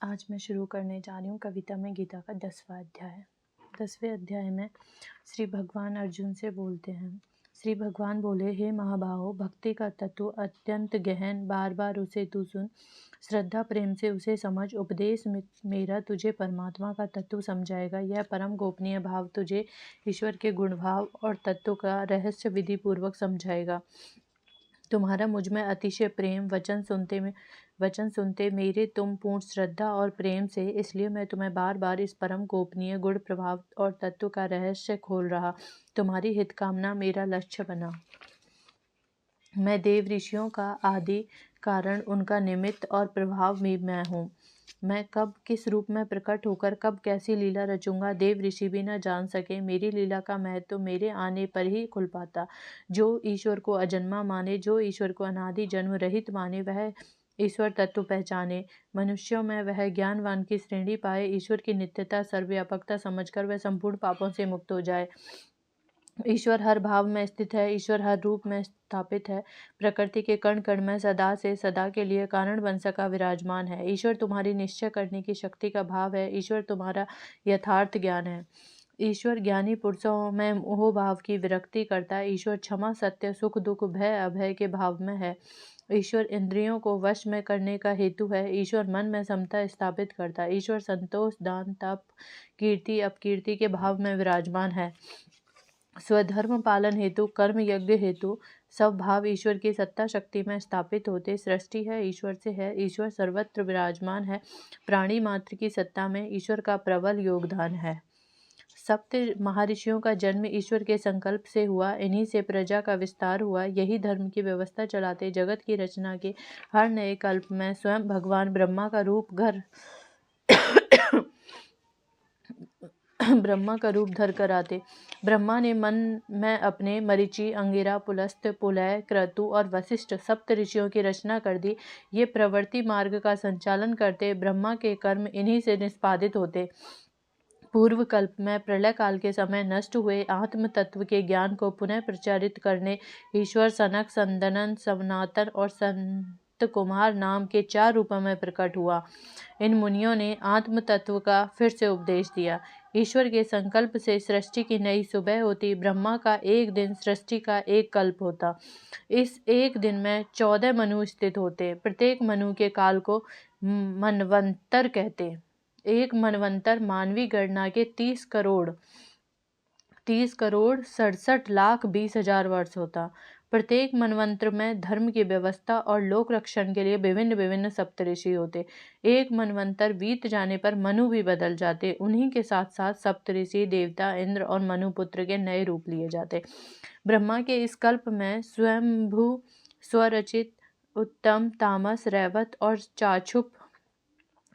आज मैं शुरू करने जा रही हूँ कविता में गीता का 10वां अध्याय। 10वें अध्याय में श्री भगवान अर्जुन से बोलते हैं। श्री भगवान बोले, हे महाबाहो, भक्ति का तत्व अत्यंत गहन, बार बार उसे तू सुन, श्रद्धा प्रेम से उसे समझ। उपदेश मेरा तुझे परमात्मा का तत्व समझाएगा। यह परम गोपनीय भाव तुझे ईश्वर के गुण भाव और तत्व का रहस्य विधि पूर्वक समझाएगा। तुम्हारा मुझ में अतिशय प्रेम, वचन सुनते मेरे तुम पूर्ण श्रद्धा और प्रेम से, इसलिए मैं तुम्हें बार बार इस परम गोपनीय गुण प्रभाव और तत्व का रहस्य खोल रहा। तुम्हारी हित कामना मेरा लक्ष्य बना। मैं देव ऋषियों का आदि कारण, उनका निमित्त और प्रभाव भी मैं हूँ। मैं कब किस रूप में प्रकट होकर कब कैसी लीला रचूंगा, देव ऋषि भी न जान सके। मेरी लीला का महत्व तो मेरे आने पर ही खुल पाता। जो ईश्वर को अजन्मा माने, जो ईश्वर को अनादि जन्म रहित माने, वह ईश्वर तत्व पहचाने। मनुष्यों में वह ज्ञानवान की श्रेणी पाए। ईश्वर की नित्यता सर्वव्यापकता समझकर वह संपूर्ण पापों से मुक्त हो जाए। ईश्वर हर भाव में स्थित है, ईश्वर हर रूप में स्थापित है। प्रकृति के कण कण में सदा से सदा के लिए कारण बन सका विराजमान है। ईश्वर तुम्हारी निश्चय करने की शक्ति का भाव है। ईश्वर तुम्हारा यथार्थ ज्ञान है। ईश्वर ज्ञानी पुरुषों में मोह भाव की विरक्ति करता है। ईश्वर क्षमा, सत्य, सुख, दुख, भय, अभय के भाव में है। ईश्वर इंद्रियों को वश में करने का हेतु है। ईश्वर मन में समता स्थापित करता है। ईश्वर संतोष, दान, तप, कीर्ति, अपकीर्ति के भाव में विराजमान है। स्वधर्म पालन हेतु, कर्म यज्ञ हेतु सब भाव ईश्वर की सत्ता शक्ति में स्थापित होते। सृष्टि है ईश्वर से है। ईश्वर सर्वत्र विराजमान है। प्राणी मात्र की सत्ता में ईश्वर का प्रबल योगदान है। सप्त महर्षियों का जन्म ईश्वर के संकल्प से हुआ। इन्हीं से प्रजा का विस्तार हुआ। यही धर्म की व्यवस्था चलाते जगत की रचना के हर नए कल्प में स्वयं भगवान ब्रह्मा का रूप धर कर आते। ब्रह्मा ने मन में अपने मरीचि, अंगिरा, पुलस्त, पुलय, क्रतु और वशिष्ठ सप्त ऋषियों की रचना कर दी। ये प्रवृत्ति मार्ग का संचालन करते। ब्रह्मा के कर्म इन्हीं से निष्पादित होते। पूर्व कल्प में प्रलय काल के समय नष्ट हुए आत्म तत्व के ज्ञान को पुनः प्रचारित करने ईश्वर सनक, सनंदन, सनातन और संत कुमार नाम के 4 रूपों में प्रकट हुआ। इन मुनियों ने आत्म तत्व का फिर से उपदेश दिया। ईश्वर के संकल्प से सृष्टि की नई सुबह होती। ब्रह्मा का एक दिन सृष्टि का एक कल्प होता। इस एक दिन में 14 मनु स्थित होते। प्रत्येक मनु के काल को मनवंतर कहते। एक मनवंतर मानवीय गणना के 30 करोड़ 67,20,000 वर्ष होता। प्रत्येक मनवंत्र में धर्म की व्यवस्था और लोक रक्षण के लिए विभिन्न विभिन्न सप्तऋषि होते। एक मनवंतर बीत जाने पर मनु भी बदल जाते। उन्हीं के साथ साथ सप्तऋषि, देवता, इंद्र और मनुपुत्र के नए रूप लिए जाते। ब्रह्मा के इस कल्प में स्वयंभू, स्वरचित, उत्तम, तामस, रैवत और चाक्षुप,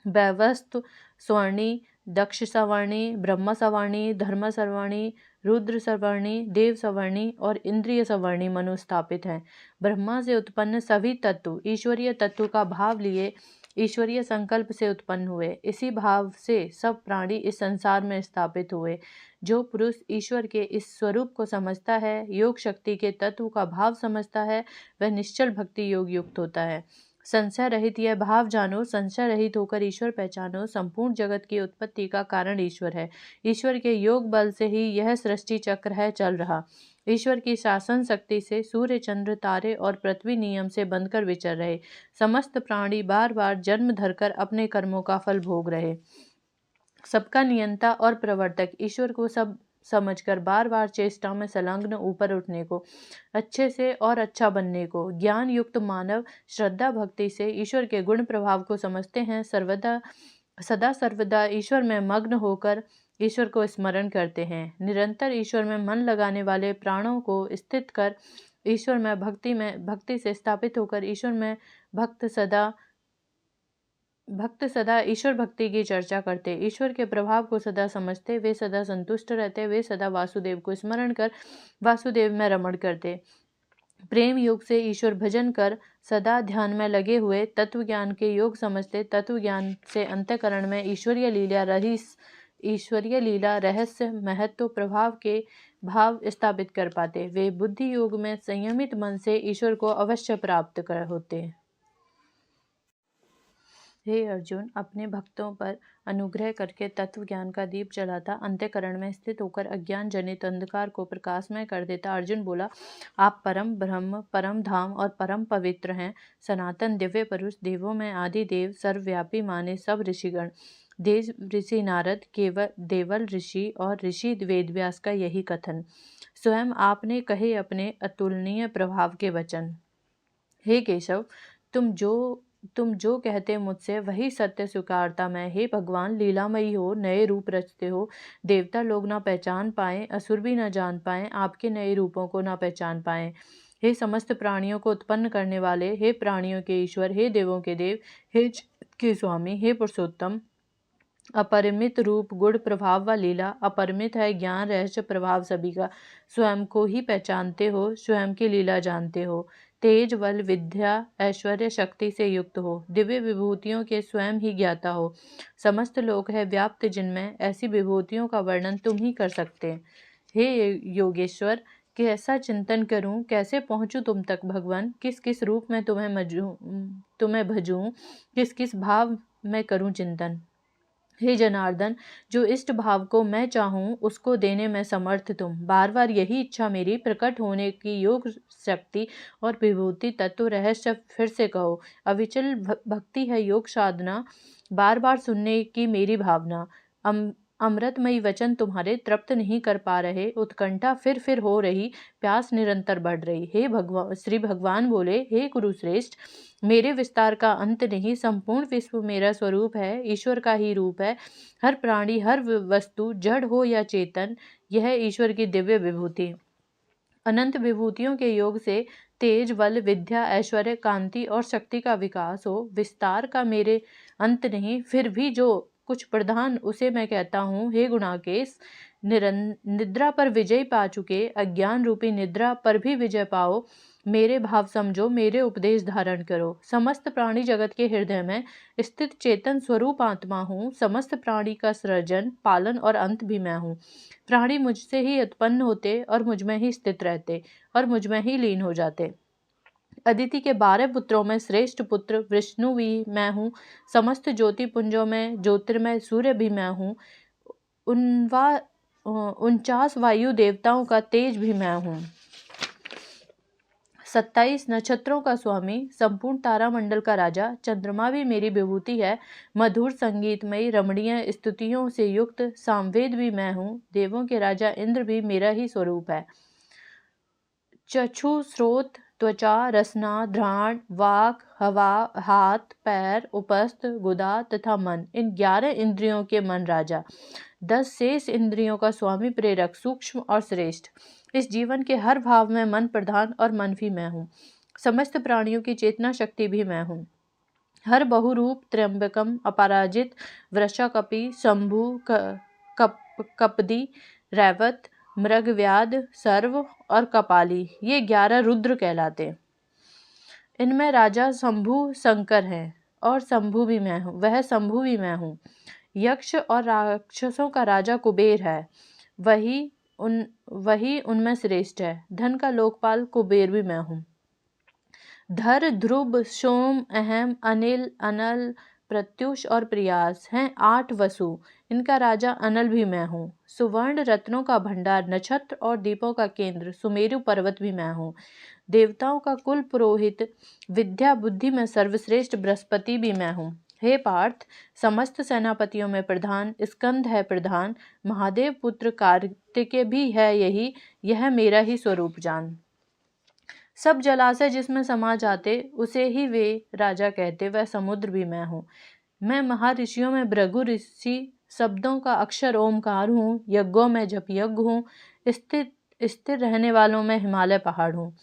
वैवस्व, स्वर्णी, दक्ष सवर्णी, ब्रह्म सवर्णी, धर्म सवर्णी, रुद्र सवर्णी, देव सवर्णी और इंद्रिय सवर्णी मनु स्थापित हैं। ब्रह्मा से उत्पन्न सभी तत्व ईश्वरीय तत्व का भाव लिए ईश्वरीय संकल्प से उत्पन्न हुए। इसी भाव से सब प्राणी इस संसार में स्थापित हुए। जो पुरुष ईश्वर के इस स्वरूप को समझता है, योग शक्ति के तत्व का भाव समझता है, वह निश्चल भक्ति योग युक्त होता है। संशय रहित यह भाव जानो, संशय रहित होकर ईश्वर पहचानो। संपूर्ण जगत की उत्पत्ति का कारण ईश्वर है। ईश्वर के योग बल से ही यह सृष्टि चक्र है चल रहा। ईश्वर की शासन शक्ति से सूर्य, चंद्र, तारे और पृथ्वी नियम से बंधकर विचर रहे। समस्त प्राणी बार बार जन्म धरकर अपने कर्मों का फल भोग रहे। सबका नियंता और प्रवर्तक ईश्वर को सब समझकर बार बार चेष्टा में संलग्न ऊपर उठने को, अच्छे से और अच्छा बनने को, ज्ञान युक्त मानव श्रद्धा भक्ति से ईश्वर के गुण प्रभाव को समझते हैं। सदा सर्वदा ईश्वर में मग्न होकर ईश्वर को स्मरण करते हैं। निरंतर ईश्वर में मन लगाने वाले प्राणों को स्थित कर ईश्वर में भक्ति से स्थापित होकर ईश्वर में भक्त सदा ईश्वर भक्ति की चर्चा करते, ईश्वर के प्रभाव को सदा समझते, वे सदा संतुष्ट रहते, वे सदा वासुदेव को स्मरण कर वासुदेव में रमण करते। प्रेम योग से ईश्वर भजन कर सदा ध्यान में लगे हुए तत्व ज्ञान के योग समझते, तत्व ज्ञान से अंतःकरण में ईश्वरीय लीला रहस्य महत्व प्रभाव के भाव स्थापित कर पाते। वे बुद्धि योग में संयमित मन से ईश्वर को अवश्य प्राप्त कर होते। हे अर्जुन, अपने भक्तों पर अनुग्रह करके तत्व ज्ञान का दीप जलाता, अंतःकरण में स्थित होकर अज्ञान जनित अंधकार को प्रकाशमय कर देता। अर्जुन बोला, आप परम ब्रह्म, परम धाम और परम पवित्र हैं। सनातन दिव्य पुरुष, देवों में आदि देव, सर्वव्यापी माने सब ऋषिगण, देव ऋषि नारद, केवल देवल ऋषि और ऋषि वेदव्यास का यही कथन। स्वयं आपने कहे अपने अतुलनीय प्रभाव के वचन। हे केशव, तुम जो कहते मुझसे वही सत्य स्वीकारता मैं। हे भगवान, लीलामयी हो, नए रूप रचते हो, देवता लोग ना पहचान पाए, असुर भी ना जान पाए, आपके नए रूपों को ना पहचान पाए। हे समस्त प्राणियों को उत्पन्न करने वाले, हे प्राणियों के ईश्वर, हे देवों के देव, हे के स्वामी, हे पुरुषोत्तम, अपरिमित रूप, गुण, प्रभाव व लीला, अपरिमित है ज्ञान, रहस्य, प्रभाव सभी का। स्वयं को ही पहचानते हो, स्वयं की लीला जानते हो, तेज, बल, विद्या, ऐश्वर्य, शक्ति से युक्त हो, दिव्य विभूतियों के स्वयं ही ज्ञाता हो, समस्त लोक है व्याप्त जिनमें, ऐसी विभूतियों का वर्णन तुम ही कर सकते। हे योगेश्वर, कैसा चिंतन करूं, कैसे पहुंचूं तुम तक भगवान, किस किस रूप में तुम्हें भजूं, किस किस भाव में करूं चिंतन। हे जनार्दन, जो इष्ट भाव को मैं चाहूँ उसको देने में समर्थ तुम। बार बार यही इच्छा मेरी, प्रकट होने की योग शक्ति और विभूति तत्व रहस्य फिर से कहो। अविचल भक्ति है योग साधना, बार बार सुनने की मेरी भावना। अमृतमयी वचन तुम्हारे तृप्त नहीं कर पा रहे, उत्कंठा फिर हो रही, प्यास निरंतर बढ़ रही। हे भगवान, श्री भगवान बोले, हे कुरुश्रेष्ठ, मेरे विस्तार का अंत नहीं, संपूर्ण विश्व मेरा स्वरूप है, ईश्वर का ही रूप है। हर प्राणी, हर वस्तु, जड़ हो या चेतन, यह ईश्वर की दिव्य विभूति। अनंत विभूतियों के योग से तेज, बल, विद्या, ऐश्वर्य, कांति और शक्ति का विकास हो। विस्तार का मेरे अंत नहीं, फिर भी जो कुछ प्रधान उसे मैं कहता हूँ। हे गुणाकेश, निद्रा पर विजय पा चुके, अज्ञान रूपी निद्रा पर भी विजय पाओ। मेरे भाव समझो, मेरे उपदेश धारण करो। समस्त प्राणी जगत के हृदय में स्थित चेतन स्वरूप आत्मा हूँ। समस्त प्राणी का सृजन, पालन और अंत भी मैं हूँ। प्राणी मुझसे ही उत्पन्न होते और मुझ में ही स्थित रहते और मुझ में ही लीन हो जाते। अदिति के 12 पुत्रों में श्रेष्ठ पुत्र विष्णु भी मैं हूँ। समस्त ज्योति पुंजों में ज्योतिर्मय सूर्य भी मैं हूँ। 49 वायु देवताओं का तेज भी मैं हूँ। 27 नक्षत्रों का स्वामी, संपूर्ण तारामंडल का राजा, चंद्रमा भी मेरी विभूति है। मधुर संगीतमयी रमणीय स्तुतियों से युक्त सामवेद भी मैं हूँ। देवों के राजा इंद्र भी मेरा ही स्वरूप है। चक्षु, स्रोत, त्वचा, रसना, घ्राण, वाक, हवा, हाथ, पैर, उपस्थ, गुदा तथा मन, इन 11 इंद्रियों के मन राजा, 10 शेष इंद्रियों का स्वामी, प्रेरक, सूक्ष्म और श्रेष्ठ। इस जीवन के हर भाव में मन प्रधान और मन भी मैं हूँ। समस्त प्राणियों की चेतना शक्ति भी मैं हूँ। हर बहुरूप, त्र्यंबकम, अपराजित, वृषकपि, शंभु, कपदी, रैवत, मृगव्याध, सर्व और कपाली, ये 11 रुद्र कहलाते। इनमें राजा शंभु शंकर हैं और शंभु भी मैं हूँ, वह शंभु भी मैं हूँ। यक्ष और राक्षसों का राजा कुबेर है, वही उनमें श्रेष्ठ है। धन का लोकपाल कुबेर भी मैं हूँ। धर, ध्रुव, सोम, अहम, अनिल, अनल, प्रत्युष और प्रयास हैं 8 वसु, इनका राजा अनल भी मैं हूँ। सुवर्ण रत्नों का भंडार, नक्षत्र और दीपों का केंद्र, सुमेरु पर्वत भी मैं हूँ। देवताओं का कुल पुरोहित, विद्या बुद्धि में सर्वश्रेष्ठ बृहस्पति भी मैं हूँ। हे पार्थ, समस्त सेनापतियों में प्रधान स्कंद है प्रधान, महादेव पुत्र कार्तिकेय भी है यही, यह मेरा ही स्वरूप जान। सब जलाशय जिसमें समा जाते उसे ही वे राजा कहते, वह समुद्र भी मैं हूँ। मैं महर्षियों में भृगु ऋषि, शब्दों का अक्षर ओमकार हूँ। यज्ञों में जप यज्ञ हूँ, स्थिर रहने वालों में हिमालय पहाड़ हूँ।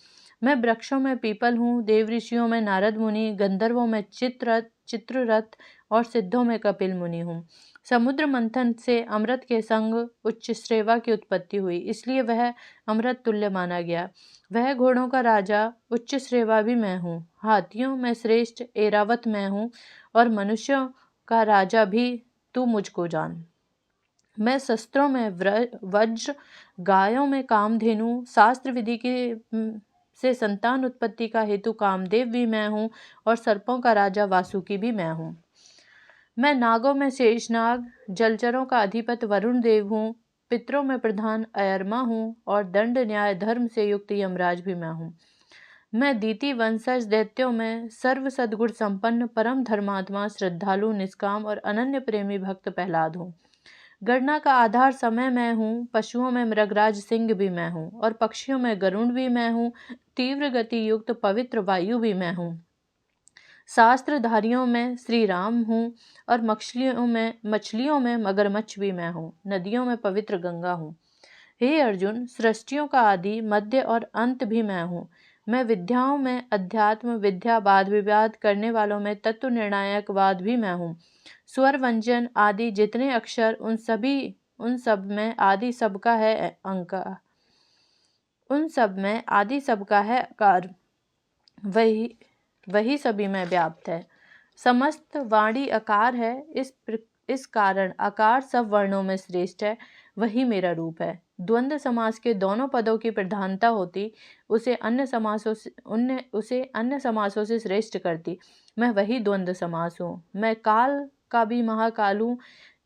मैं वृक्षों में पीपल हूँ, देव ऋषियों में नारद मुनि, गंधर्वों में चित्ररथ और सिद्धों में कपिल मुनि हूँ। समुद्र मंथन से अमृत के संग उच्च श्रेवा की उत्पत्ति हुई, इसलिए वह अमृत तुल्य माना गया। वह घोड़ों का राजा उच्च श्रेवा भी मैं हूँ। हाथियों में श्रेष्ठ ऐरावत मैं हूँ और मनुष्यों का राजा भी तू मुझको जान। मैं शस्त्रों में वज्र, गायों में कामधेनु, शास्त्र विधि के से संतान उत्पत्ति का हेतु कामदेव भी मैं हूँ और सर्पों का राजा वासुकी भी मैं हूँ। मैं नागों में शेषनाग, जलचरों का अधिपति वरुण देव हूँ, पितरों में प्रधान अयरमा हूँ और दंड न्याय धर्म से युक्त यमराज भी मैं हूँ। मैं दीति वंशज दैत्यों में सर्व सद्गुण संपन्न परम धर्मात्मा, श्रद्धालु, निष्काम और अनन्य प्रेमी भक्त प्रहलाद हूँ। गणना का आधार समय मैं हूँ, पशुओं में मृगराज सिंह भी मैं हूँ और पक्षियों में गरुण भी मैं हूँ, तीव्र गति युक्त पवित्र वायु भी मैं हूँ। शास्त्रधारियों में श्री राम हूँ और मछलियों में मगरमच्छ भी मैं हूँ, नदियों में पवित्र गंगा हूँ। हे अर्जुन, सृष्टियों का आदि, मध्य और अंत भी मैं हूँ। मैं विद्याओं में अध्यात्म विद्या, वाद विवाद करने वालों में तत्व निर्णायक वाद भी मैं हूँ। स्वर व्यंजन आदि जितने अक्षर, उन सब में आदि सबका है अंकार, उन सब में आदि सबका है आकार, वही सभी में व्याप्त है। समस्त वाणी आकार है, इस कारण आकार सब वर्णों में श्रेष्ठ है, वही मेरा रूप है। द्वंद्व समास के दोनों पदों की प्रधानता होती, उसे अन्य समासों से श्रेष्ठ करती। मैं वही द्वंद्व समास हूँ। मैं काल का भी महाकाल हूँ,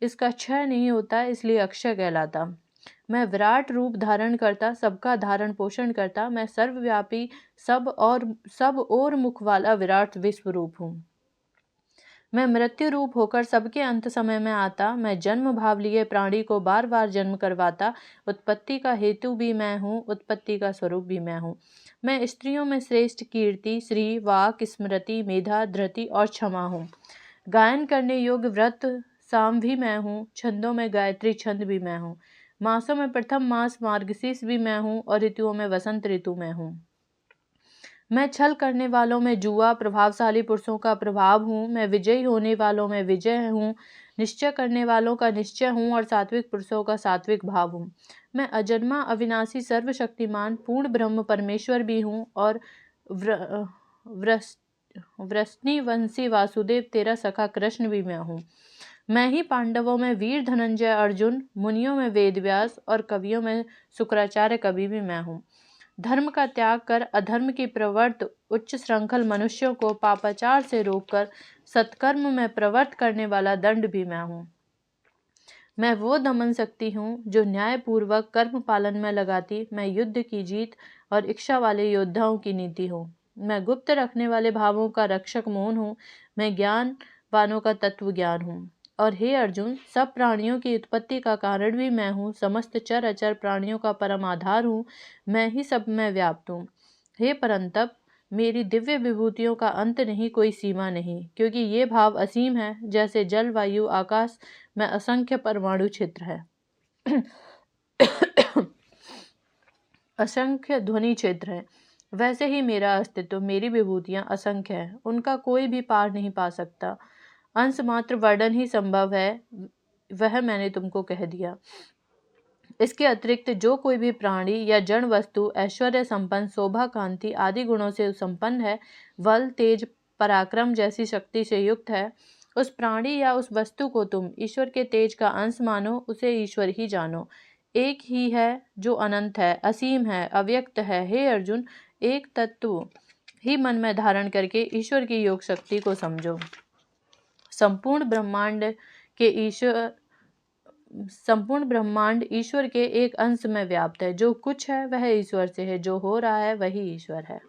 इसका क्षय नहीं होता, इसलिए अक्षय कहलाता। मैं विराट रूप धारण करता, सबका धारण पोषण करता, मैं सर्वव्यापी, सब और मुख वाला विराट विश्व रूप हूँ। मैं मृत्यु रूप होकर सबके अंत समय में आता, मैं जन्म भाव लिए प्राणी को बार बार जन्म करवाता, उत्पत्ति का हेतु भी मैं हूँ, उत्पत्ति का स्वरूप भी मैं हूँ। मैं स्त्रियों में श्रेष्ठ कीर्ति, श्री, वाक, स्मृति, मेधा, धृति और क्षमा हूँ। गायन करने योग्य व्रत साम भी मैं हूँ, छंदों में गायत्री छंद भी मैं हूँ। मासों में प्रथम मास मार्गशीर्ष भी मैं हूँ और ऋतुओं में वसंत ऋतु मैं हूँ। मैं छल करने वालों में जुआ, प्रभावशाली पुरुषों का प्रभाव हूँ। मैं विजयी होने वालों में विजय हूँ, निश्चय करने वालों का निश्चय हूँ और सात्विक पुरुषों का सात्विक भाव हूँ। मैं अजन्मा, अविनाशी, सर्वशक्तिमान, पूर्ण ब्रह्म परमेश्वर भी हूँ और वृष्णिवंशी वासुदेव तेरा सखा कृष्ण भी मैं हूँ। मैं ही पांडवों में वीर धनंजय अर्जुन, मुनियों में वेदव्यास और कवियों में शुक्राचार्य कवि भी मैं हूँ। धर्म का त्याग कर अधर्म की प्रवृत्त उच्च श्रृंखल मनुष्यों को पापाचार से रोककर सत्कर्म में प्रवृत्त करने वाला दंड भी मैं हूँ। मैं वो दमन शक्ति हूँ जो न्यायपूर्वक कर्म पालन में लगाती। मैं युद्ध की जीत और इच्छा वाले योद्धाओं की नीति हूँ। मैं गुप्त रखने वाले भावों का रक्षक मौन हूँ। मैं ज्ञान वानों का तत्व ज्ञान हूँ। और हे अर्जुन, सब प्राणियों की उत्पत्ति का कारण भी मैं हूँ, समस्त चर अचर प्राणियों का परम आधार हूँ, मैं ही सब में व्याप्त हूँ। हे परंतप, मेरी दिव्य विभूतियों का अंत नहीं, कोई सीमा नहीं, क्योंकि ये भाव असीम है, जैसे जल, वायु, आकाश में असंख्य परमाणु क्षेत्र है, असंख्य ध्वनि क्षेत्र है, वैसे ही मेरा अस्तित्व, मेरी विभूतियां असंख्य है, उनका कोई भी पार नहीं पा सकता। अंश मात्र वर्णन ही संभव है, वह मैंने तुमको कह दिया। इसके अतिरिक्त जो कोई भी प्राणी या जड़ वस्तु ऐश्वर्य संपन्न, शोभा, कांति आदि गुणों से संपन्न है, बल, तेज, पराक्रम जैसी शक्ति से युक्त है, उस प्राणी या उस वस्तु को तुम ईश्वर के तेज का अंश मानो, उसे ईश्वर ही जानो। एक ही है जो अनंत है, असीम है, अव्यक्त है। हे अर्जुन, एक तत्व ही मन में धारण करके ईश्वर की योग शक्ति को समझो। संपूर्ण ब्रह्मांड ईश्वर के एक अंश में व्याप्त है। जो कुछ है वह ईश्वर से है, जो हो रहा है वही ईश्वर है।